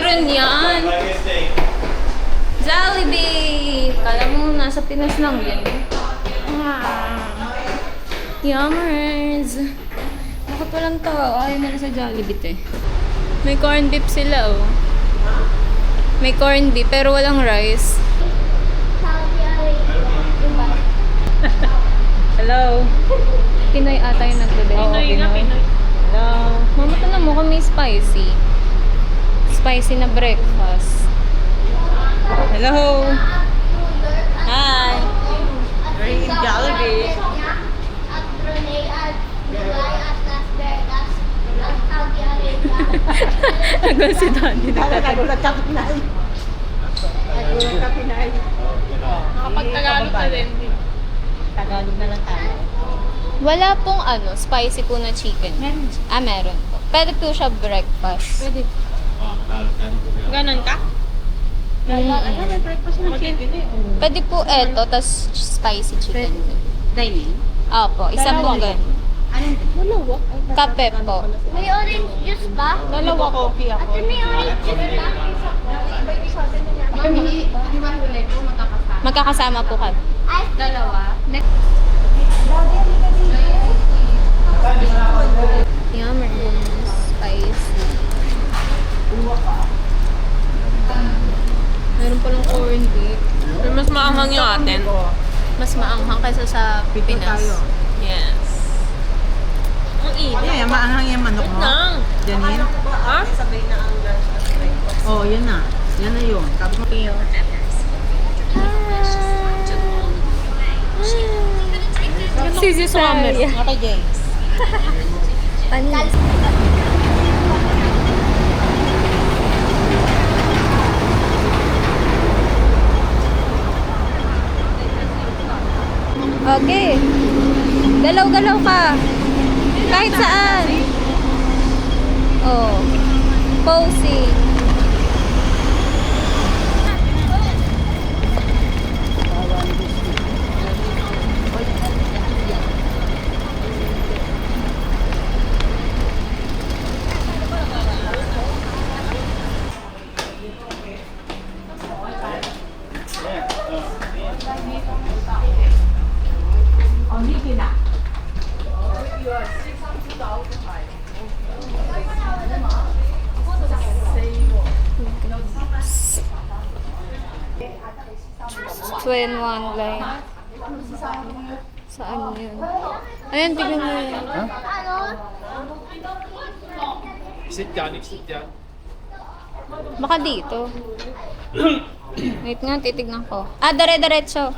Meron yan. Jollibee! Kala mo nasa Pinas lang yan. Yummers! Bakit walang tao? Ayaw nila sa Jollibee eh. May corned beef sila oh. May corned beef pero walang rice. Hello? Pinoy ata yung nagbebenta. Pinoy nga, Pinoy. Hello? Mama, tanong mo kami spicy. Spicy na breakfast. Hello? Hi! We're in Jollibee. Nagal si Daddy. Nagulat ka, Pinay. Nagulat ka, Pinay. Nakapag-Tagalog na din. Tagalog na lang tayo. Wala pong spicy po na chicken. Meron. Meron po. Pwede po siya breakfast. Pwede. Ganon ka? May breakfast na chicken eh. Pwede po eto, tas spicy chicken. Dining? Opo, isa pong ganun. Anong dalawa? Kape po. May orange juice ba? Dalawa coffee ako. Ate, may orange juice ba? Magkakasama po kami. Ay, dalawa. Yummer. Spicy. Meron palang corned beef. Pero mas maanghang yung atin. Mas maanghang kaysa sa Pinas. Yes. Ang init. Ay, maanghang yung manok mo. Nang. Janine? Ha? Oh, yun na. Yan na yun. Tapos mo Sisi Summer. Ate James. Panis. Okay. Galaw-galaw ka. Kahit saan. Oh. Posing. Twin one line. Saan yun? Ayan, tignan mo yun. Sit dyan, sit dyan. Baka dito. Wait nga, titignan ko. Dire-diretso.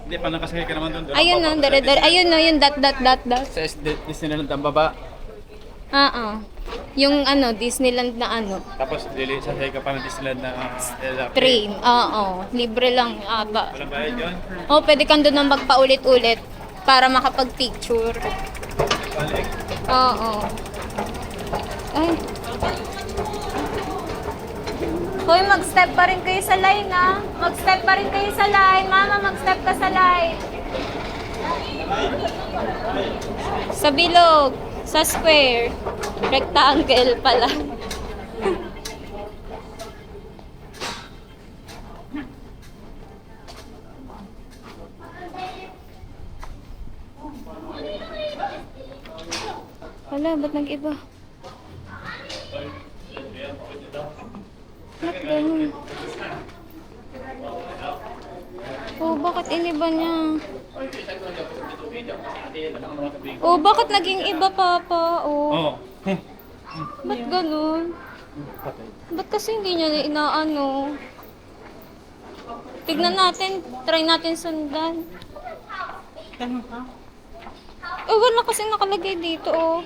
Hindi, pa nakasakay ka naman doon. Ayun no, dire-dire. Ayun no, yung dot. Sa Disneyland ang baba. Yung Disneyland na Tapos sasakay ka pa ng Disneyland na LRT. train. Oo, libre lang ata. Walang bayad yun. Oh, pwede kang doon nang magpaulit-ulit para makapag-picture. Balik. Oo. Ay. Hoy, mag-step pa rin kayo sa line, ha? Mag-step pa rin kayo sa line. Mama, mag-step ka sa line. Sa bilog. Sa square. Rectangle pala. Wala, ba't nag-iba? Ba't ganun? Oh, bakit iniba niya? Oh, bakit naging iba, Papa? Oh. Oo. Ba't ganun? Ba't kasi hindi niya na inaano? Tignan natin. Try natin sundan. Ganun ka? Oh, wala kasi nakalagay dito, oh.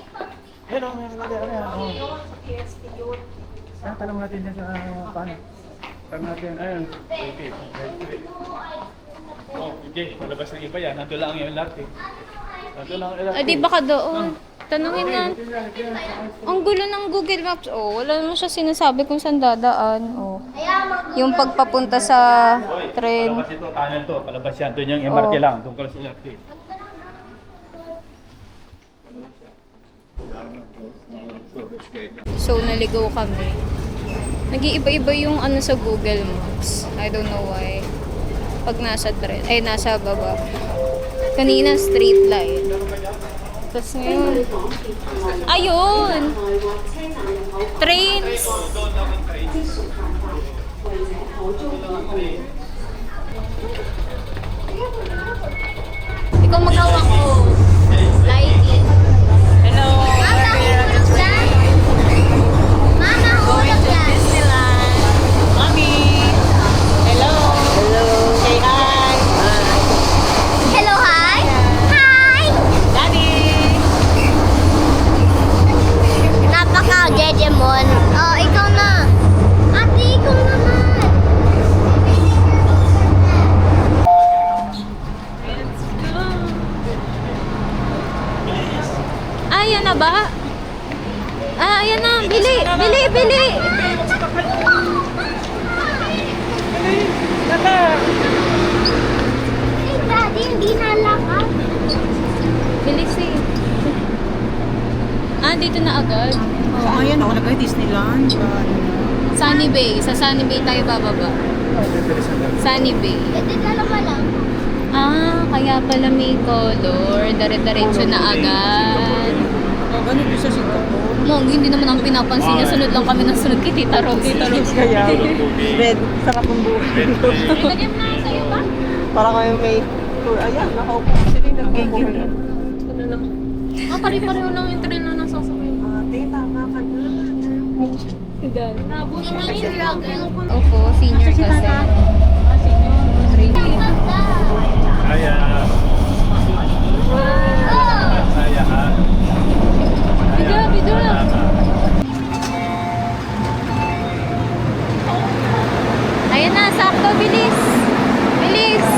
Ayun o, may nakalagay. Ano yan? Tanong natin dyan sa paano. Tanong natin, ayun. Okay. Oh, hindi. Malabas ng iba yan. Nandun lang yung LRT. Nandun lang ang LRT. Di baka doon. Tanungin na. Ang gulo ng Google Maps. Oh, wala naman siya sinasabi kung saan dadaan. Oh. Yung pagpapunta sa tren. Palabas ito, tunnel to. Palabas yan. Doon yung MRT lang. Doon ka lang sa LRT. So, naligaw kami. Nag-iiba-iba yung ano sa Google Maps. I don't know why. Pag nasa nasa baba. Kanina, straight line. Tapos ngayon, ayun! Trains! Ikaw maghawak ko. Lighting. Hello! Mama, hold up that. Disneyland. Mami! Hello! Hello! Say hi! Hello, hi. Hi. Daddy! Napaka-Jejemon. Oh, ikaw na. Ate, ikaw naman. Ayan na ba? Ayan na. Bili! Bili! Bili! Hey, Daddy, hindi nalakad. Bilis eh. Dito na agad. Oh, ayan ako nagay Disneyland. Sunny Bay. Sa Sunny Bay tayo bababa. Sunny Bay. Ito dalawa lang. Kaya pala may color. Dire-diretso na agad. Oh, ganun din sa Singapore. Mong, hindi naman ang pinapansin niya. Sunod lang kami ng sunod kay Tita Rose. Kaya, red, sarap ang buhay. Lagyan mo na sa'yo ba? Para kayo may tour. Ayan, nakaupo sila yung nagkikinig. Pare-pareho lang yung train na nasasakay. Ate, tama ka na. Opo, senior kasi. Kaya. Kaya ha. Video, video. Ayan na, sakto, bilis. Bilis.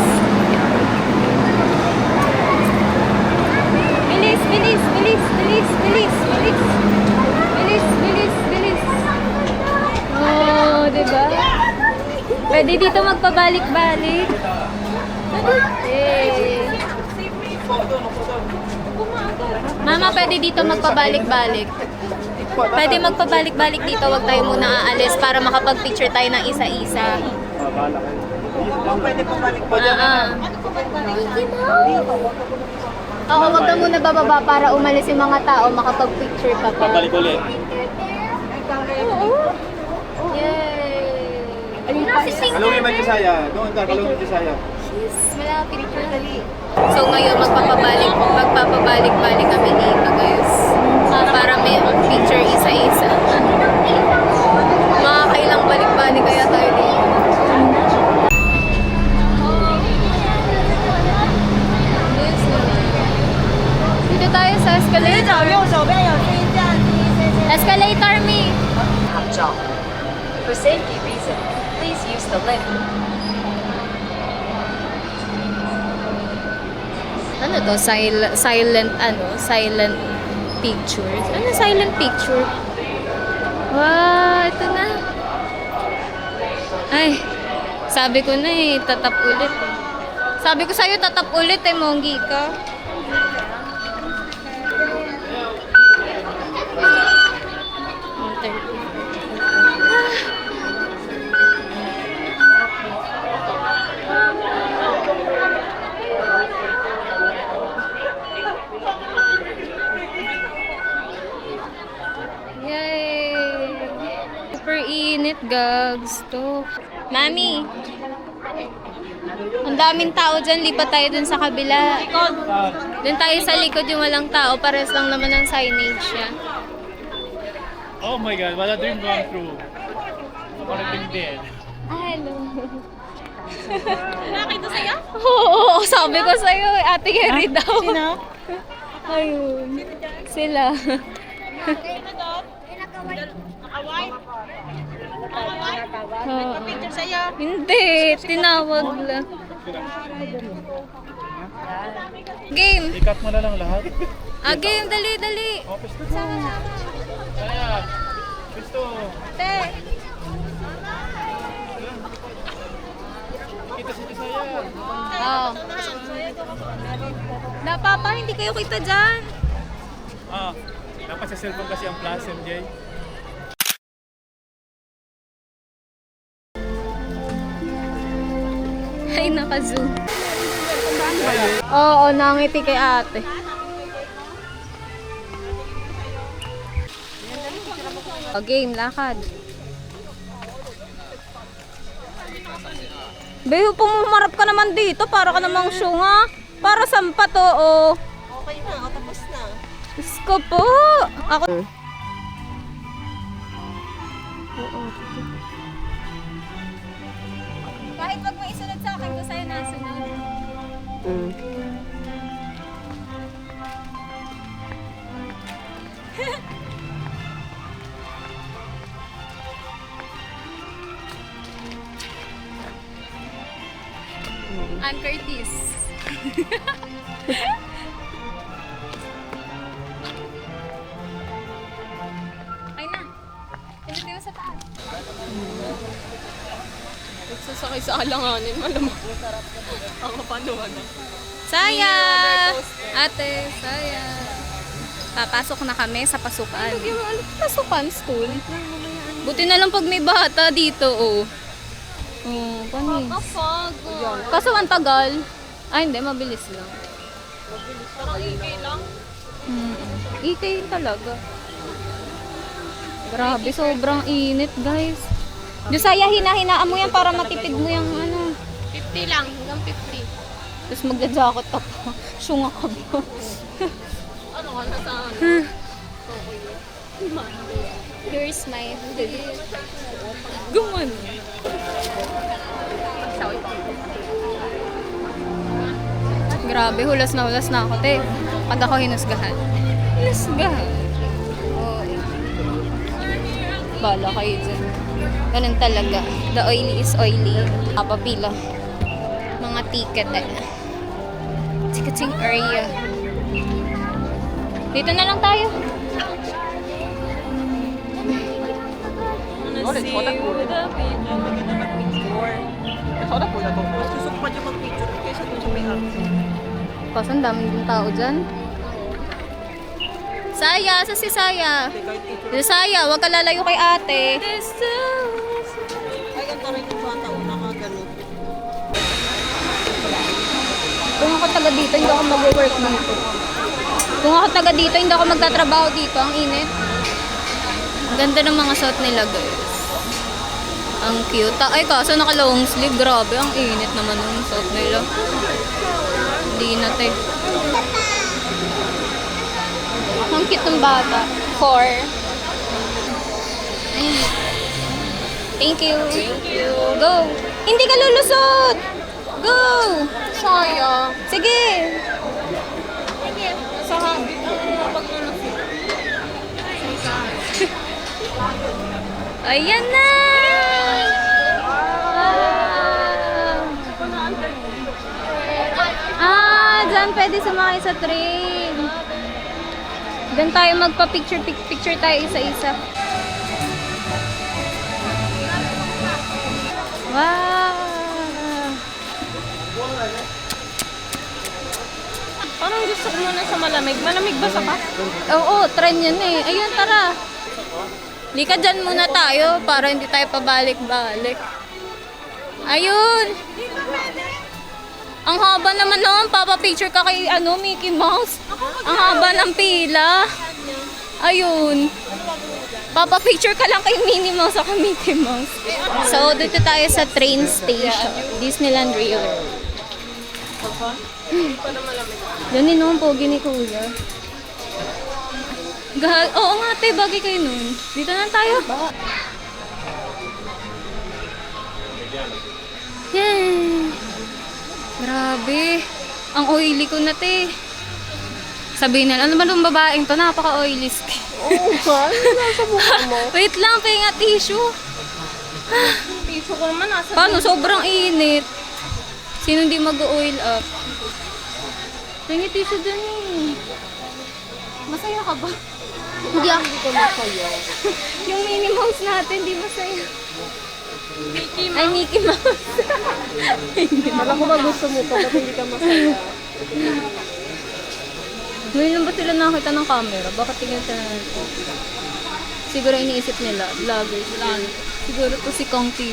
Bilis, bilis, bilis, bilis, bilis, bilis. Bilis, bilis, bilis. Oh, diba? Pwede dito magpabalik-balik. Eh. Mama, pwede dito magpabalik-balik. Pwede magpabalik-balik dito. Wag tayo muna aalis para makapag-picture tayo ng isa-isa. Pwede pa balik pa. Oo, wag ka muna bababa para umalis yung mga tao. Makapag-picture ka pa. Balik ulit. Oo. Yay! Kalungin man yung saya. Doon ka, kalungin yung saya. Malapit na dali. So ngayon magpapabalik-balik kami dito, guys. Para may picture isa-isa. Makakailang balik-balik kaya tayo dito. Dito tayo sa escalator. Escalator, me. For safety reasons, please use the lift. Ano to? Silent pictures. Ano silent picture? Wow, ito na. Ay, sabi ko na eh, tatap ulit. Sabi ko sa'yo, tatap ulit eh, Monggi ka. Yay! Super init, gags. To. Mami! Ang daming tao dyan. Lipat tayo dun sa kabila. Dun tayo sa likod yung walang tao. Pares lang naman ang signage siya. Oh my God, what a dream gone through. Connecting dead. Hello. Nakita sa'yo? Oo, sabi ko sa'yo. Ate Yeri daw. Sino? Ayun. Sila. Picture sa'yo. Hindi, tinawag lang. Game. Ikat mo na lang lahat. Game, dali, dali. Office to. Saya. Gusto. Te. Kita si saya. Oh. Napapa, hindi kayo kita dyan. Dapat sa cellphone kasi ang plus, MJ. Ay, naka-zoom. Oo, nangiti kay ate. O, game, lakad. Beho, pumarap ka naman dito. Para ka namang syunga. Para sampa to, oh. Okay na, tapos na. Diyos ko po. Ako... Kahit wag mo isunod sa akin, kung sa'yo nasunod. Ann Curtis. Ay na. Pinutin mo sa taas. Nagsasakay sa alanganin, malamang. Ang kapanuan na. Saya! Ate, saya. Papasok na kami sa pasukan. Pasukan, school. Buti na lang pag may bata dito, oh. Oh, panis. Kaso ang tagal. Ay, hindi, mabilis lang. Parang EK lang. EK talaga. Grabe, sobrang init, guys. Josiah, hina-hinaan mo yan para matipid mo yung ano. 50 lang, hanggang 50. Tapos magja-jacket ka pa. Syunga ka ba? Ano ka na sa ano? Here's my guman. Grabe, hulas na ako, te. Pag ako hinusgahan. Hinusgahan. Oh. Bala kayo dyan. Ganun talaga. The oily is oily. Papapila. Mga ticket eh. Ticketing area. Dito na lang tayo. Susukpan yung mag-picture kaysa dun sa may Kaso ang daming din tao dyan. Saya! Sa si Saya? Si Saya, huwag ka lalayo kay ate. Ay, ang taray yung bata, una ka ganun. Kung ako taga dito, hindi ako mag-work dito. Kung ako taga dito, hindi ako magtatrabaho dito. Ang init. Ang ganda ng mga suot nila, guys. Ang cute. Ay, kaso naka-long sleeve. Grabe, ang init naman ng suot nila. Hindi na, te. Ang cute ng bata. 4. Thank you. Thank you. Go. Hindi ka lulusot. Go. Sayang. Sige. Sa habit ang paglulusot. Ayan na. Dyan pwede sumakay sa train. Dyan tayo magpa-picture tayo isa-isa. Wow! Parang gusto ko muna sa malamig. Malamig ba sa ka? Oo, trend yun eh. Ayun, tara. Lika dyan muna tayo para hindi tayo pabalik-balik. Ayun! Ang haba naman, papa-picture ka kay Mickey Mouse. Ang haba ng pila. Ayun. Papa-picture ka lang kay Minnie Mouse o kay Mickey Mouse. So, dito tayo sa train station. Disneyland Railroad. Yan naman pogi ni Kuya. Oo nga, te, bagay kayo nun. Dito na tayo. Yay! Grabe. Ang oily ko na, te. Sabihin na, ano ba nung babaeng to? Napaka-oily skin. Oo ba? Nasa mukha mo. Wait lang, pahinga tissue. Piso ko naman nasa... Paano? Sobrang init. Sino hindi mag-oil up? Pahinga tissue dun eh. Masaya ka ba? Hindi ko masaya. Yung Minnie Mouse natin, di masaya. Mickey Ay, Mickey Mouse. Alam ko ba gusto mo to, ba't hindi ka masaya? Ngayon ba sila nakita ng camera? Bakit tingin sila nito? Siguro iniisip nila, vloggers. Siguro to si Kong TV.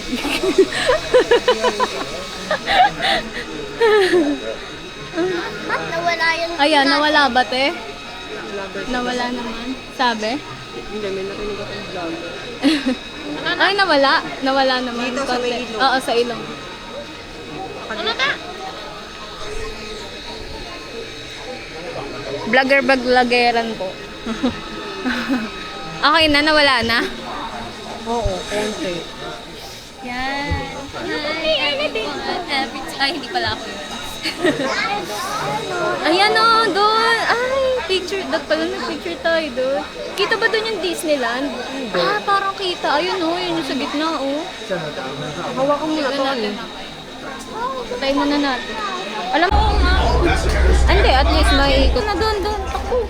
Ba't nawala yun? Ayan, nawala ba, te? Nawala naman. Sabi? Hindi, may nakinig akong vlogger. Ay, nawala. Nawala naman. Dito sa may Konti. ilong. Oo, sa ilong. Vlogger-vloggeran po. Okay na, nawala na. Oo, konti. Yan. Ay, hindi pala ako yun. Ayan o, doon. Ay, picture. Doon pala nag-picture tayo doon. Kita ba doon yung Disneyland? Ah, parang kita. Ayun o, yun yung sa gitna o. Hawakan mo na to. Natin. Patay muna natin. Alam mo nga. Hindi, at least maiikot. Na doon. Ako.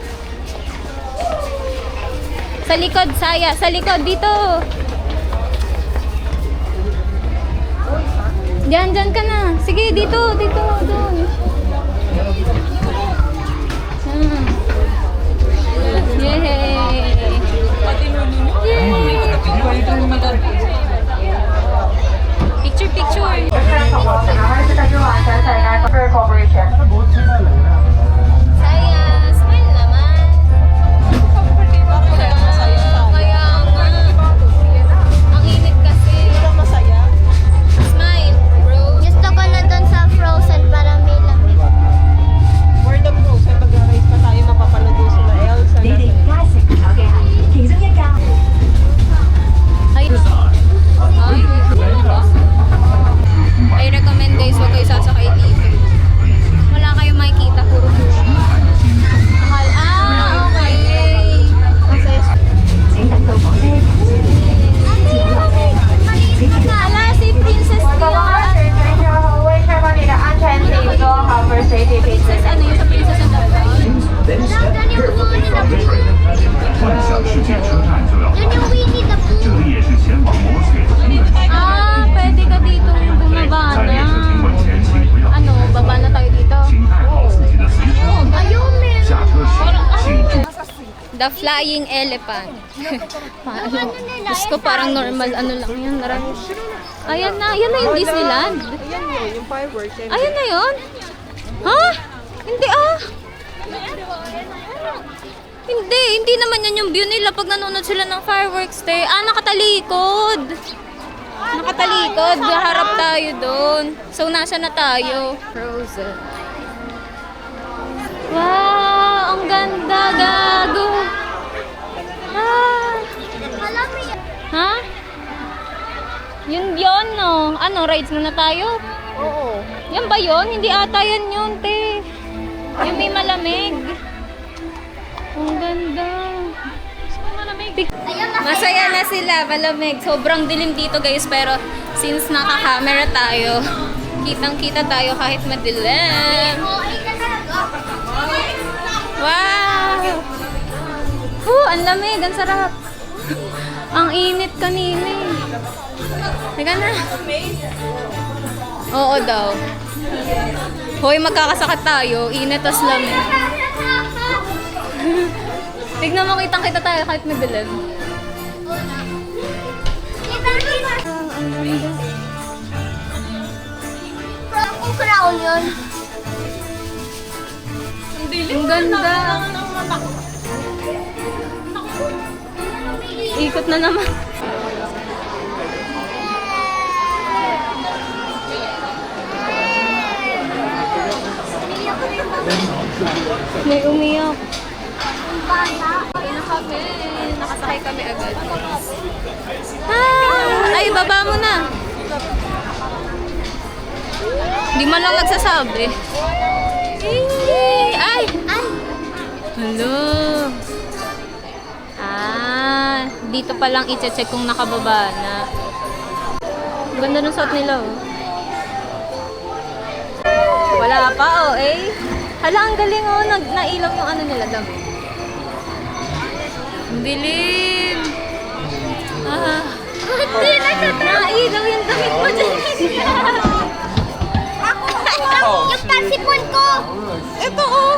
Sa likod, Saya. Sa likod, dito. Diyan ka na. Sige, dito, doon. Yay! Picture. Saya, smile naman. Kaya nga. Ang init kasi. Masaya. Smile, bro. Gusto ko na doon sa Frozen para may lamig. World of Rose, ay mag-race pa tayo, mapapanood doon sila Elsa. I recommend guys, huwag kayo sasakay dito. Wala kayong makikita, puro buhay. Mahal. Okay. Hala, si Princess Dion. Princess, ano yung sa Princess ang tawag? 幻想世界车站就要 Yun yung Winnie the 这 Pooh. 里也是前往魔雪的登门。 Ah, pwede ka dito bumaba 在列车停稳 na. 前，请不要 Ano, baba na tayo dito. 请爱好自己的随身物品。 Ayun, meron. 下车时请注 The Flying Elephant. Paano? Diyos ko, parang normal ano lang yan. Ayan na yung Disneyland. Ayan yun, yung fireworks. Ayan na yun? Ha? Hindi ah. Hindi naman yan yung view nila pag nanonood sila ng fireworks, te. Ah, nakatalikod. Nakatalikod. Harap tayo doon. So, nasa na tayo? Frozen. Wow, ang ganda, gago. Ah. Alam mo yan. Ha? Yun, no? Ano, rides muna tayo? Oo. Yan ba yun? Hindi ata yan yun, te. Yung may malamig. Ang ganda. Masaya na sila, malamig. Sobrang dilim dito, guys. Pero since naka-camera tayo, kitang-kita tayo kahit madilim. Okay ka talaga. Wow! Ang lamig, ang sarap. Ang init kanina eh. Teka na. Oo daw. Hoy, magkakasakit tayo. Init tas lamig. Tignan mo, kitang-kita tayo kahit madilim. Kung crown yun. Ang ganda. Ikot na naman. May umiyak. Ay, nakasakay kami agad. Ay, baba mo na. Di man lang nagsasabi. Ay! Hello. Dito pa lang i-check kung nakababa na. Ganda ng suot nila, oh. Wala pa, oh, eh. Hala, ang galing, oh. Nailaw yung ano nila, damit. Ang dilim. Nailaw yung damit mo dyan. Yung pansipon ko. Ito, oh.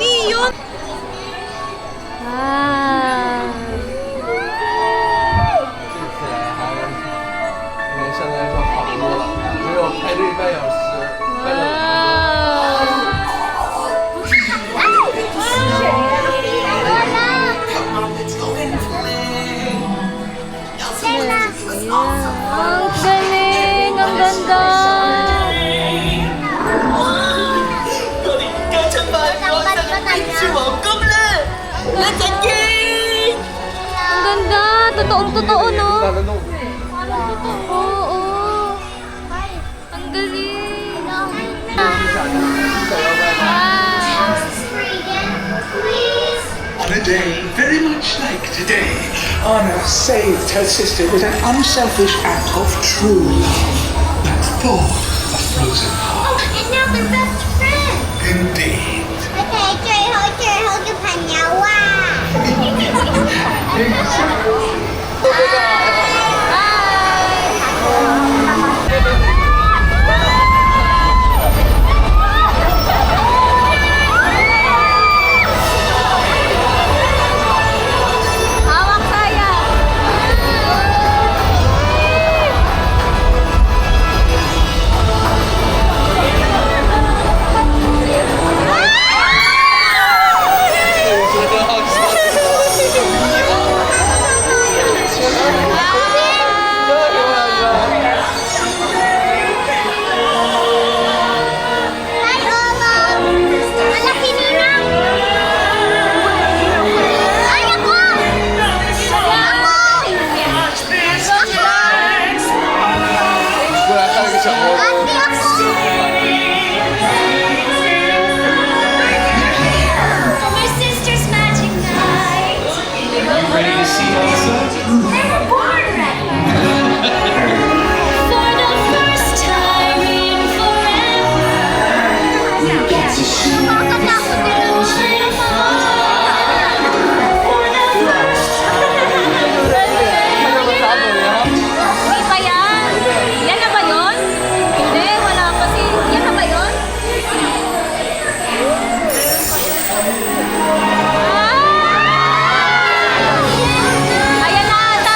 Neon! Ah. 因为相对来说好多了，没有排队半小时，半小时。 Ang galing! Ang ganda! Ang ganda! Totoong-totoo, no? 大的弄。 Oo. Ang galing! On a day very much like today, Anna saved her sister with an unselfish act of true love that thawed a frozen heart. Oh, and now they're best friends. Indeed. 最后的朋友啊！ Hawak saya! Hi, Oma! Malaki ninang! Ay, ako!过来看一个小猫。 Ate, ako! My sister's magic night. Ready to see Elsa? They were born ready. For the first time in forever. You get to shoot Nakakatakot din naman. for the first Hindi pa yan? Yan na ba yun? Hindi, wala kasi. Yan na ba yun? Ah! Ayan na ata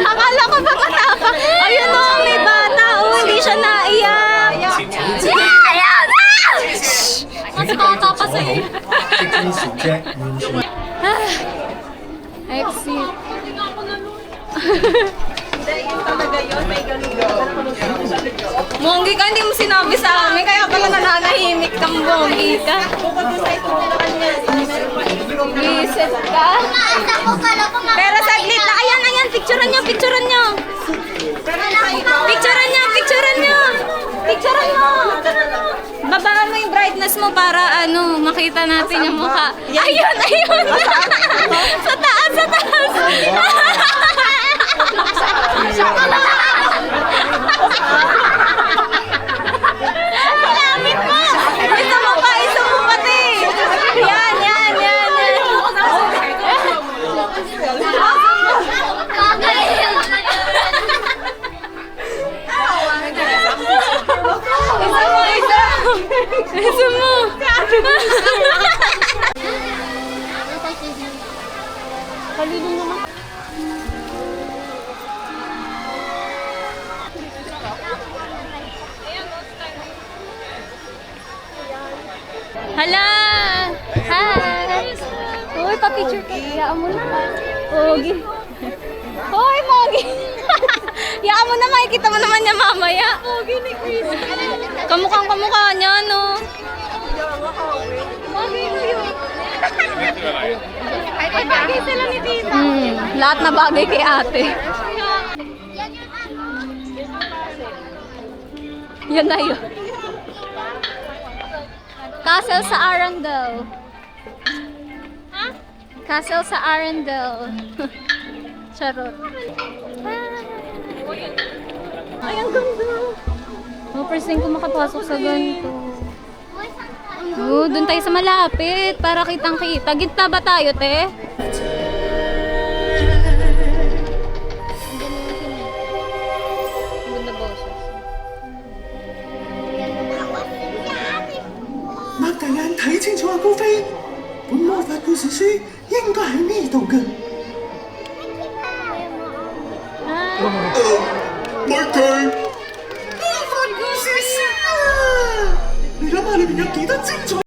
Akala ko ba matapang? Ayun o, may bata. Oh, hindi siya naiyak. Ayan! Mas bata pa sa'yo. Exit. Monggi ka, hindi mo sinabi sa amin. Kaya pala nananahimik kang monggi ka. Visit ka. Pero saglit na. Ayan, ayan. Picturean nyo, picturean nyo. Picturean nyo, picturean nyo. Picturean mo. Babaan mo yung brightness mo para ano, makita natin yung mukha. Ayun, ayun. Sa taas, sa taas. Lapit mo. Isa mo pa, isa mo pati. Yan, yan, yan, yan. Isa mo, isa. Isa mo. Kalilong naman. Hala! Hi! Uy, pa-picture ka. Yaan mo na. Pogi. Hoy, Pogi! Yaan mo na, makikita mo naman niya mamaya. Pogi ni Chris. Kamukhang kamukha niya, no? Pogi ko yun. Ay, bagay sila ni Tita. Lahat na bagay kay ate. Yan na yun. Castle sa Arundel. Ha? Castle sa Arundel. Charot. Ay, ang ganda. Oh, first time ko makapasok sa ganito. Oh, dun tayo sa malapit para kitang-kita. Gitna ba tayo, te? Ganda boses. 擘大眼睇清楚啊，高飛！本魔法故事書應該喺呢度㗎。咪佢魔法故事書啊！你諗下裏邊有幾多精彩？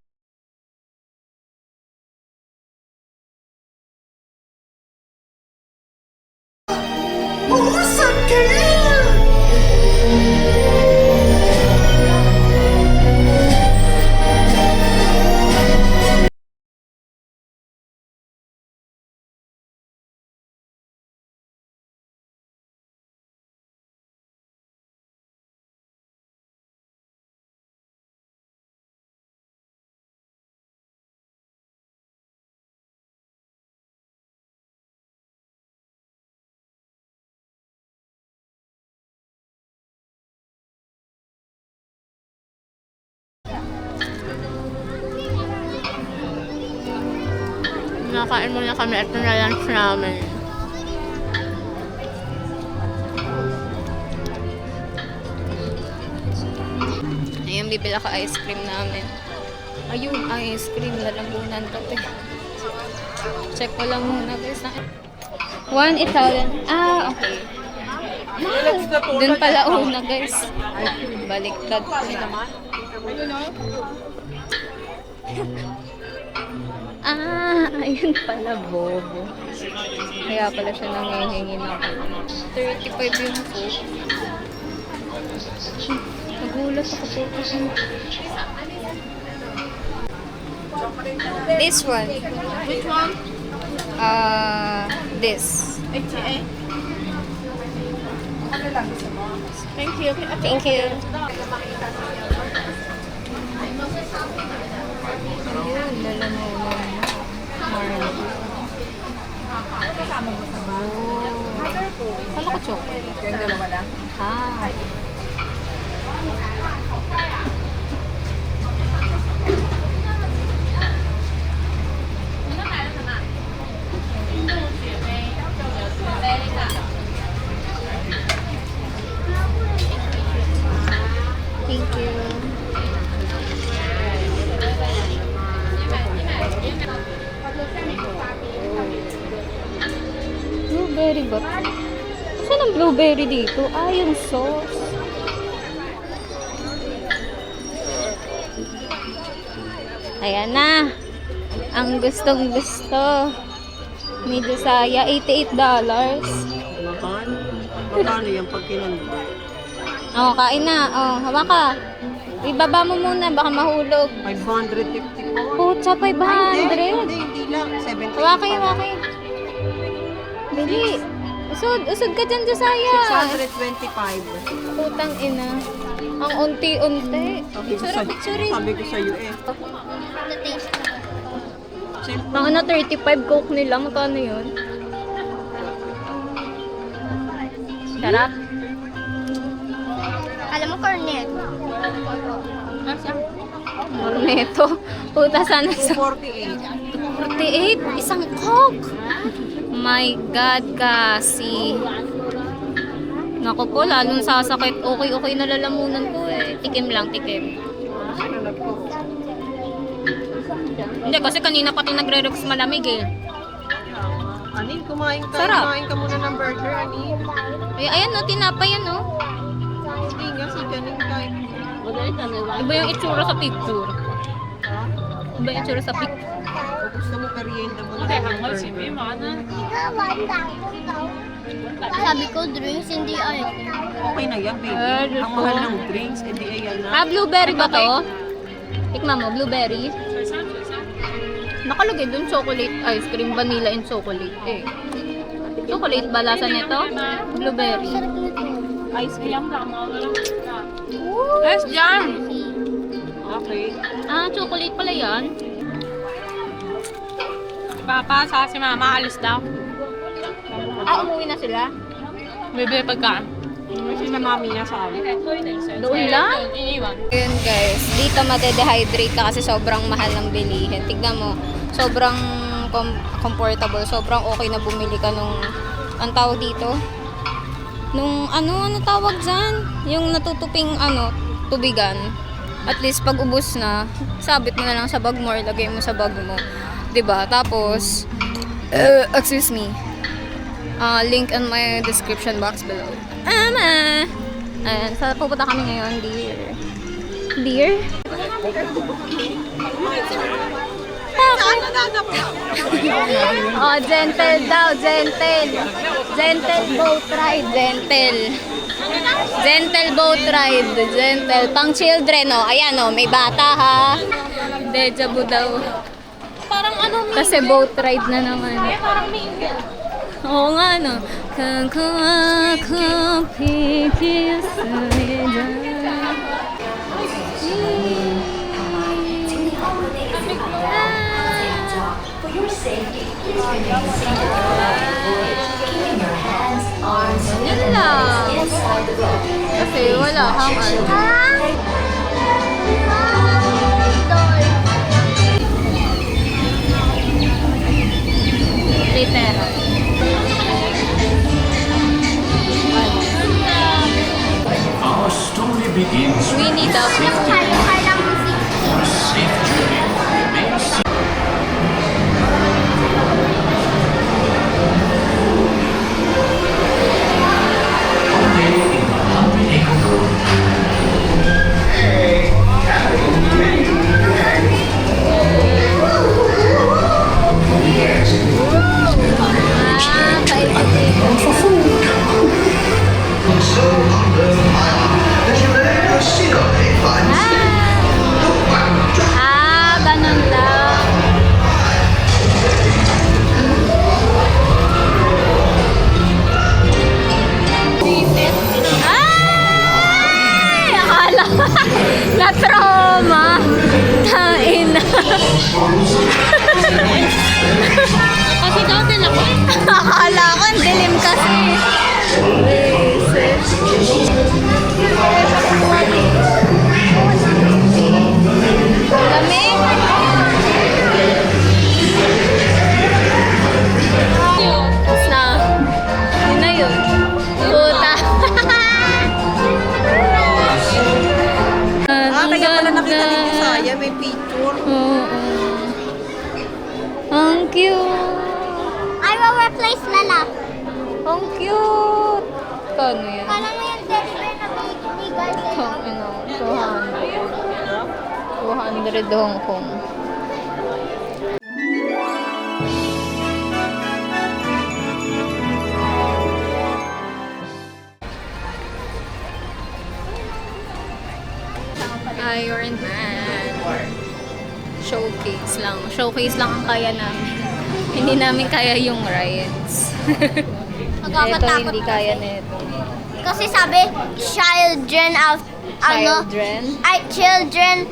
好神奇啊！ Nakain muna kami. Ito na lunch namin. Ayun, bibila ka ice cream namin. Ayun, ice cream. Lalambunan ka, te. Check ko lang muna, guys. One Italian. Ah, okay. Dun pala una, guys. Baliktad ko na. Ah, ayun pala, bobo. Kaya pala siya nangihingi ng 35 yung food. Nagulat ako po kasi. This one. Which one? This. HA? Thank you. Thank you. Ayun, lalamunan. Kala ko chocolate. Yung dalawa lang? Ah. Thank you. yung blueberry dito? Ah, yung sauce. Ayan na. Ang gustong gusto. Ni Josiah, $88. Magkano yung pag kinanda? Oh, kain na. Oh, hawa ka. Ibaba mo muna, baka mahulog. 550 po. Pucha, 500. Hindi lang. 70. Hawa kayo, hawa kayo. Dali. Usod ka dyan, Josiah. 625. Putang ina. Ang unti-unti. Sabi ko sa iyo eh. Ang ano, 35 coke nila. Magkano yun? Sarap. Alam mo, Cornet. Corneto. Puta, sana sa 48. 48. Isang coke. My God, kasi. Naku po, lalong sasakit. Okay na lalamunan ko eh. Tikim lang, tikim. Hindi, kasi kanina pa ito nagre-rex malamig eh. Anin, kumain ka. Sarap. Kumain ka muna ng burger, Anin. Ay, ayan no, tinapay yan no. Hindi nga, si Janin kain. Iba yung itsura sa picture. Iba yung itsura sa picture. O gusto mo merienda mo na ng burger. Sabi ko, drinks, hindi ay. Okay na yan, baby. Diyos Ang ko. mahal ng drinks, edi ayan na. Ah, blueberry ba to? Tikman mo, blueberry. Nakalagay dun chocolate ice cream, vanilla and chocolate eh. Chocolate ba lasa nito? Blueberry. Ice cream. Yes, jam! Okay. Ah, chocolate pala yan. Papa, sa si mama, alis daw. Ah, umuwi na sila? Bibili pagkaan. Kasi na mami niya sa amin. Doon lang? Iniwan. Ayun guys, dito madedehydrate ka kasi sobrang mahal ng bilihin. Tignan mo, sobrang comfortable, sobrang okay na bumili ka nung, ang tawag dito? Nung ano tawag dyan? Yung natutuping tubigan. At least pag ubos na, sabit mo na lang sa bag mo or lagay mo sa bag mo. 'Di ba? Tapos, excuse me. Link in my description box below. Ayan, pupunta kami ngayon, dear. Dear? Oh, gentle daw, gentle. Gentle boat ride, gentle. Gentle boat ride, gentle. Pang children, oh. Ayan, oh, may bata, ha. Deja vu daw. Parang ano, Kasi boat ride na naman. parang mingle. Oo nga, no. For your safety, please remain seated keeping your hands, arms, Yan lang. inside the boat. Kasi wala kang Litera. Our story begins with Winnie the Pooh. a safe journey. Remain safe. One day in the 100-acre world. Ah, paibig. For food. So under my arm that you may see of a fine Hi! Magkano yan? Kala mo yung teddy bear na bigay Oh, ano, 200 Hong Kong. Iron Man. Showcase lang. Showcase lang ang kaya namin. Hindi namin kaya yung rides. Ito Nakakatakot hindi kaya nito. Kasi sabi, children of, Children? children,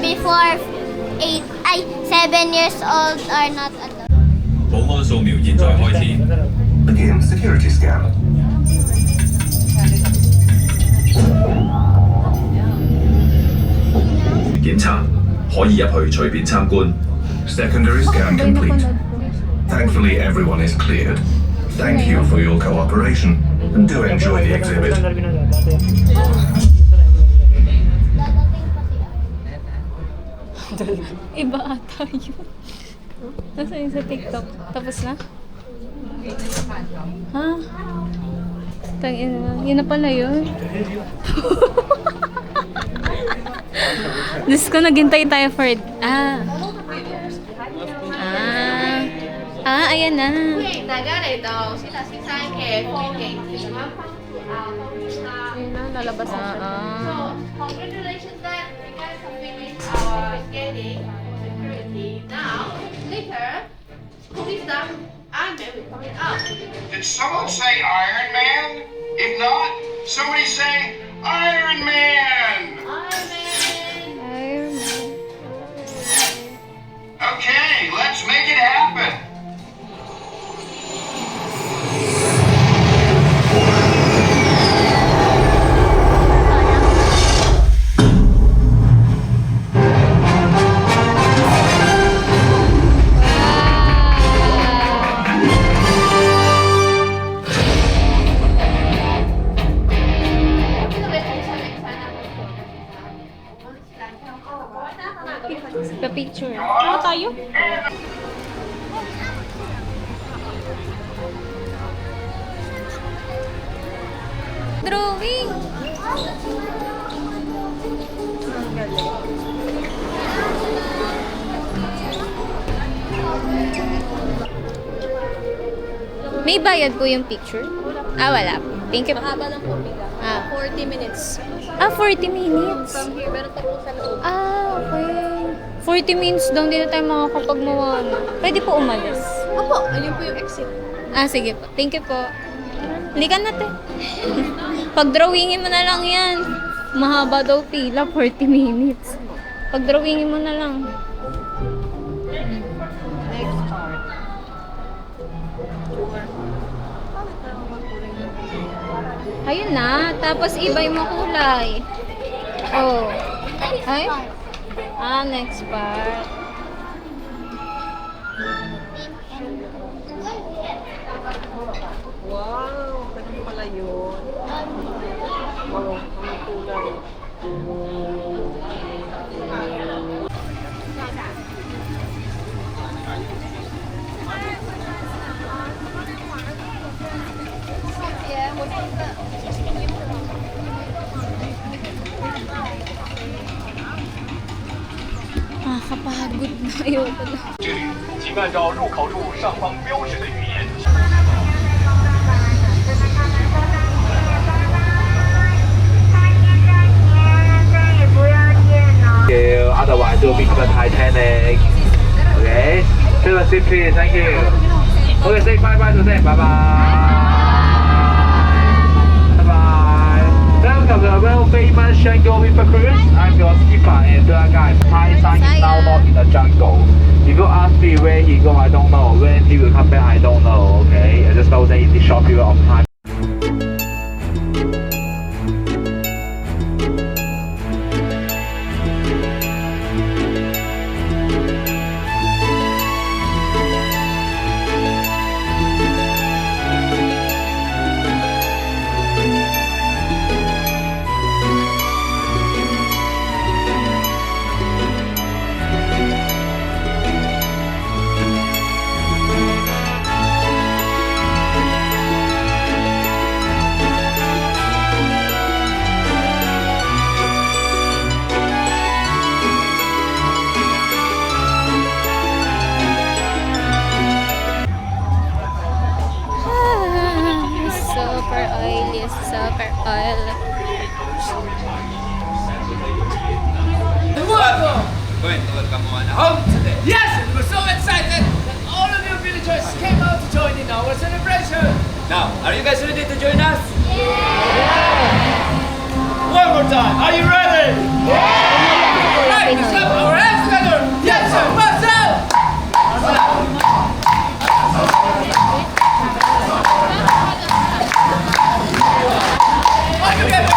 before 7 years old are not allowed. 保安掃描現在開始。 Begin security scan. Secondary scan complete. Thankfully, everyone is cleared. Thank you for your cooperation and do enjoy the exhibit. Iba ata yun. Nasa yun sa TikTok. Tapos na? Ha? Tangin na. Yun na pala yun. Diyos ko, naghintay tayo for... ayan na. 大家嚟到先頭先生嘅風景點樣豐富Ayun na, lalabas na siya. So, congratulations that you guys have finished our scanning security. Now, later, police done, Iron Man will come up. Did someone say Iron Man? If not, somebody say Iron Man! Iron Man! Iron Man. Okay, let's make it happen. Pa-picture. Ano tayo? Drawing! May bayad po yung picture? Wala po. Thank you. Mahaba lang po, Mika. 40 minutes. 40 minutes. From here, meron pa po sa loob. Okay. 40 minutes daw, hindi na tayo makakapagmawa na. Pwede po umalis. Opo, ayun po yung exit. Sige po. Thank you po. Halikan natin. Pag-drawingin mo na lang yan. Mahaba daw pila, 40 minutes. Pag-drawingin mo na lang. Next part. Ayun na. Tapos iba yung makulay. Oh. Ay? Next part. Wow, ganun pala yun. Wow, ang kulay. Kapagod na. Ayoko na. 这里，请按照入口处上方标识的语言。Otherwise, it will become a Titanic. Okay, take a seat, please. Thank you. Okay, say bye bye to them. Bye bye. Bye bye. Welcome to the world famous Shanghai River Cruise. I'm your skipper and tour guide. Thai San is now lost in the jungle. If you ask me where he go, I don't know. When he will come back, I don't know. Okay, I just know that in this short period of time. Super oil is super oil. Going to welcome Moana home today. Yes, we're so excited that all of you villagers came out to join in our celebration. Now, are you guys ready to join us? One more time, are you ready? Right, let's clap our hands together. Yes, sir, Marcel! All together.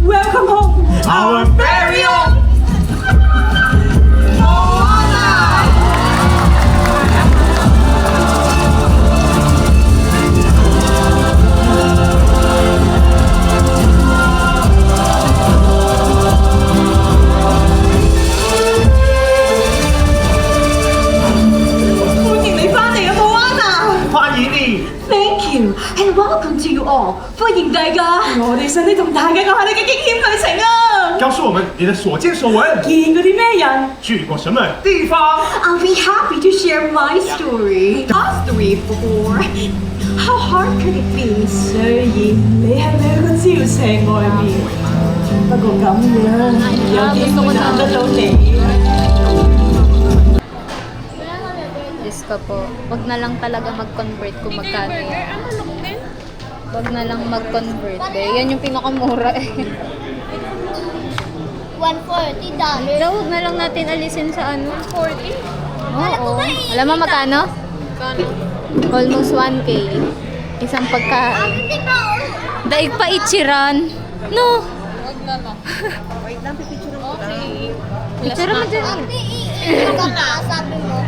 Welcome home, our very own Thank you and welcome to you all. 歡迎大家，我哋想你同大家講下你嘅驚險旅程啊！告訴我們你的所見所聞，見過啲咩人？去過什麼地方？ I'll be happy to share my story. Us three for how hard could it be? 雖然你喺兩個礁石外面，不過咁樣有機會難得到你。Diyos ka po, wag na lang talaga mag-convert kung magkano yan. Wag na lang mag-convert eh. Yan yung pinakamura eh. $140. Pero wag na lang natin alisin sa ano. 40? Oo. Alam mo magkano? Almost 1K. Isang pagkain. Daig pa ichiran. No. Wag na lang. Wait lang, pipicture mo. Okay. Ichiran mo dyan. Sabi mo.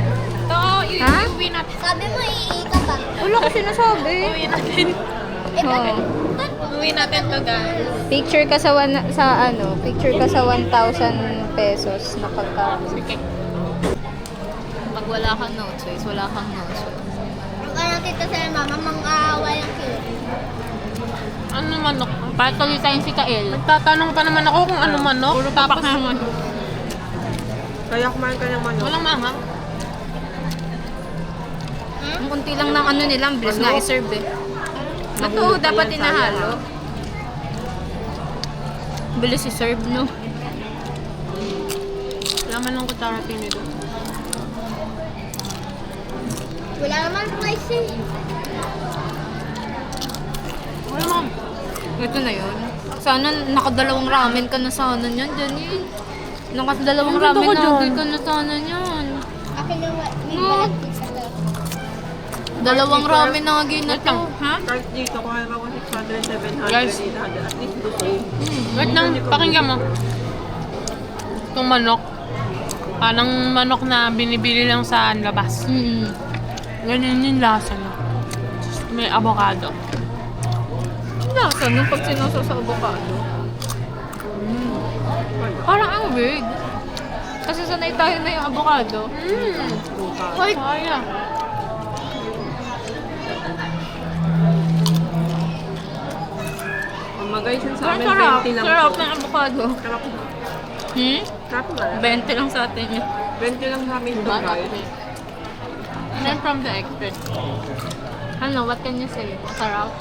Ha? Sabi mo, iika ba? Wala ko sinasabi. Uwi natin. Oo. Uwi natin to, guys. Picture ka sa picture ka sa 1,000 pesos na pagkain. Sige. Pag wala kang notes, wala kang notes. Ano tita sa mama, mang-aaway ang cute. Ano manok? Bakit tuloy tayong si Kael? Nagtatanong pa naman ako kung ano manok. Puro Tapos, papak naman. Kaya kumain ka ng manok. walang manghang. Ang kunti lang ng ano nila, ang bilis nga i-serve eh. Ito, dapat inahalo. Bilis i-serve, no? Laman ng kutsara pinito. Wala naman rice eh. Wala ma'am. Ito na yun. Sana nakadalawang ramen ka na sana niyan, Janine. Nakadalawang ramen na ka na sana niyan. Akin yung may No. balat pizza lang. Dalawang ramen na nga na to. Ha? Kahit dito, kaya ako 600, 700, Guys. 800, at least busog. Wait lang, pakinggan mo. Itong manok. Parang manok na binibili lang sa labas. Ganyan yung lasa niya. May avocado. Lasa nung pag sinuso sa avocado. Parang ang weird. Kasi sanay tayo na yung avocado. Ay, kaya. Mamagay siya sa Parang amin, sarap. 20 lang Sarap po. ng avocado. Sarap. Sarap nga. 20 lang sa atin yun. 20 lang sa amin ito, guys. I'm from the expert. Ano, what can you say? Sarap.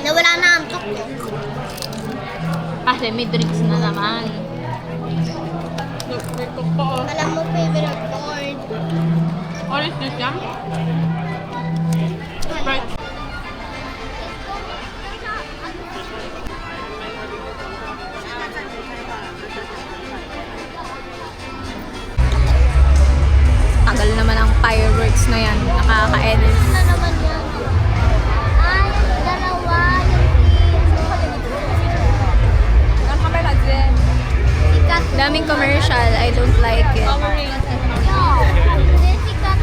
Nawala na ang tok. Kasi may drinks na naman. Alam mo, favorite corn. What is this, Yam? Right. Tagal naman ang fireworks na yan. Nakaka-edit. Ano naman yan? Ay, dalawa. Sikat. Daming commercial. I don't like it. Yo, hindi sikat.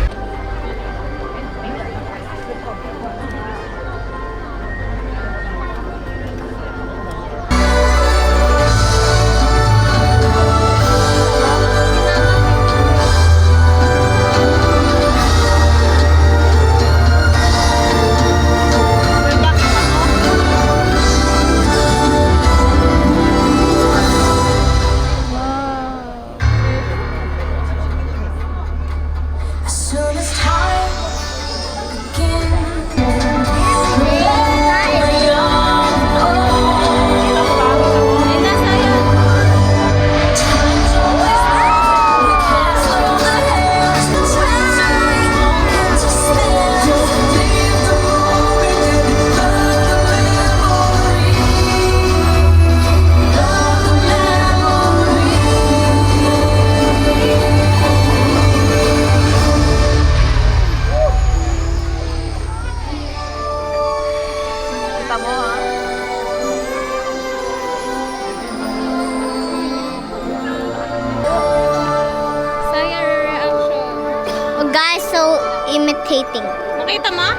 mo?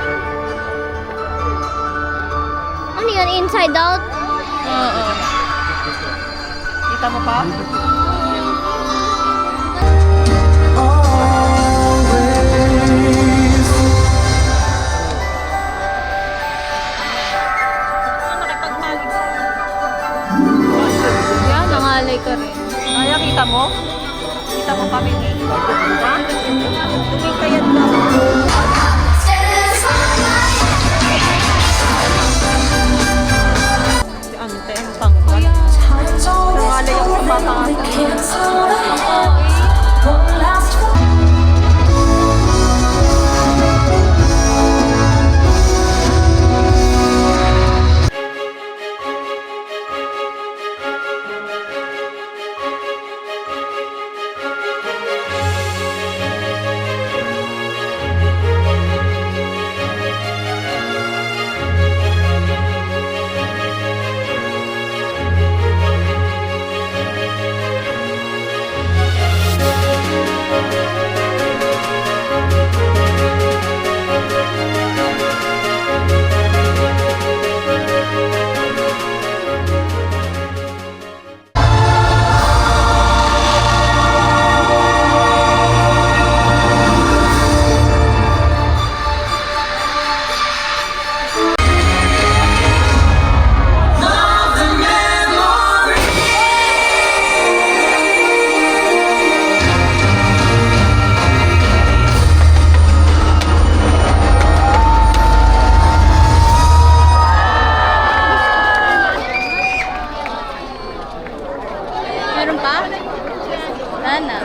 Ano yun? Inside out? Oo. Kita mo pa? Yan, nangalay ka rin. Kaya kita mo? Kita mo kami ni? Ha? Tumingkayat na. Ano tayo ang pangkat? Nangalay ako sa bata. Meron pa? Wala na.